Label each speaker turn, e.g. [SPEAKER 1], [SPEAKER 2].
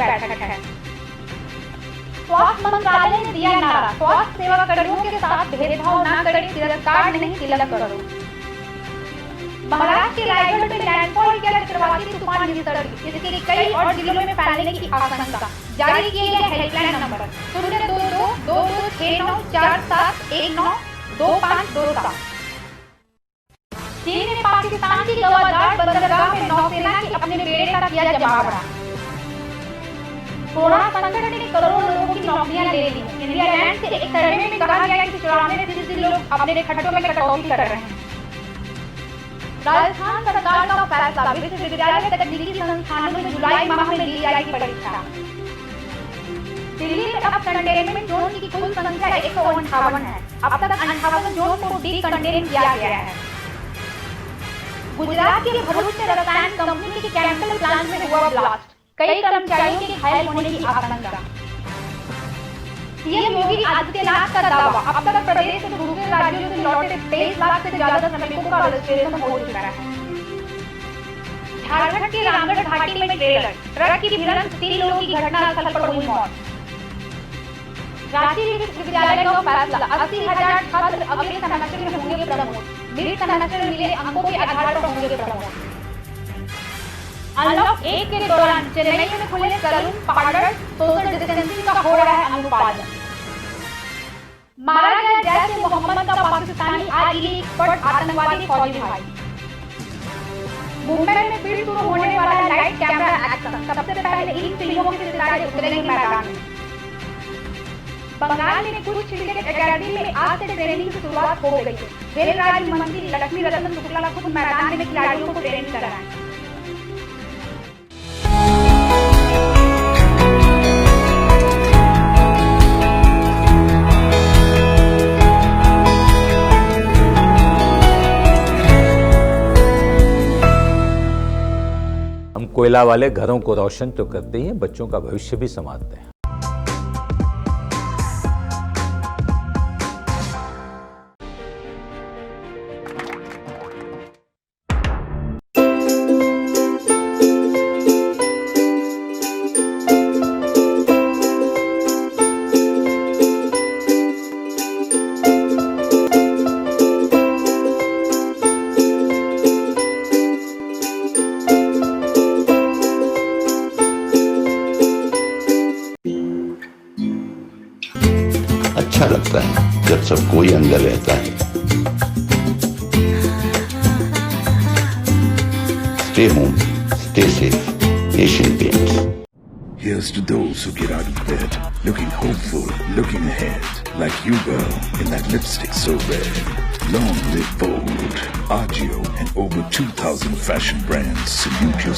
[SPEAKER 1] बैठक है। स्वास्थ्य मंत्रालय ने दिया नारा, स्वास्थ्य सेवा कर्मियों के साथ भेदभाव न करें, तिरस्कार नहीं तिलक करो। महाराष्ट्र के रायगढ़ में लैंडफॉल किया चक्रवाती तूफान निसर्ग, इसके कई और जिलों में फैलने की आशंका। जारी किए गए हेल्पलाइन नंबर 022226947192527। चीन ने पाकिस्तान की गवादार बंदरगाह में नौसेना के अपने बेड़े का किया जमावड़ा। कोरोना संकट ने करोड़ों लोगों की नौकरियां ले ली। इंडिया लैंड के एक सर्वे में कहा गया कि 94% लोग अपने खर्चों में कटौती कर रहे हैं। राजस्थान सरकार का फैसला, विश्वविद्यालय तकनीकी संस्थानों में जुलाई माह में ली जाएगी परीक्षा। दिल्ली में अब कंटेनमेंट जोन की कुल संख्या 158 है। अब तक 58 जोन को डीकंटेन किया गया है। गुजरात के भरूच में रसायन कंपनी के केमिकल प्लांट में हुआ ब्लास्ट, कई कर्मचारियों के घायल होने की आशंका। सीएम योगी आदित्यनाथ का दावा, अब तक प्रदेश के दूसरे राज्यों से लौटे 23 लाख से ज्यादा श्रमिकों का रजिस्ट्रेशन हो चुका है। झारखंड की रामगढ़ घाटी में ट्रेलर ट्रक की भिड़ंत, 3 लोगों की घटनास्थल पर हुई मौत। रांची विश्वविद्यालय का फैसला, 80,000 छात्र अगले सेमेस्टर में होंगे प्रमोट। मिड सेमेस्टर में मिले अंकों के आधार पर होंगे प्रमोट। अनलॉक 1 के दौरान चेन्नई में खुले सैलून, पार्लर, सोशल डिस्टेंसिंग का हो रहा है अनुपालन। मारा गया जैश ए मोहम्मद का पाकिस्तानी आईईडी एक्सपर्ट आतंकवादी फौजी भाई। मुंबई में फिर शुरू होने वाला लाइट कैमरा एक्शन, सबसे पहले इन फिल्मों के सितारे उतरेंगे मैदान में। बंगाल में कुछ क्रिकेट एकेडमी में आज से ट्रेनिंग की शुरुआत हो गई है। रेल राज्य मंत्री लक्ष्मी रतन शुक्ला खुद मैदान में खिलाड़ियों को ट्रेनिंग कराएं।
[SPEAKER 2] हम कोयला वाले घरों को रोशन तो करते ही हैं, बच्चों का भविष्य भी संवारते हैं।
[SPEAKER 3] अच्छा लगता है जब सब कोई अंदर रहता है। Stay home, stay safe. Asian Paints.
[SPEAKER 4] Here's to those who get out of bed, looking hopeful, looking ahead, like you girl in that lipstick so red. Long live Bold, Agio, and over 2,000 fashion brands salute your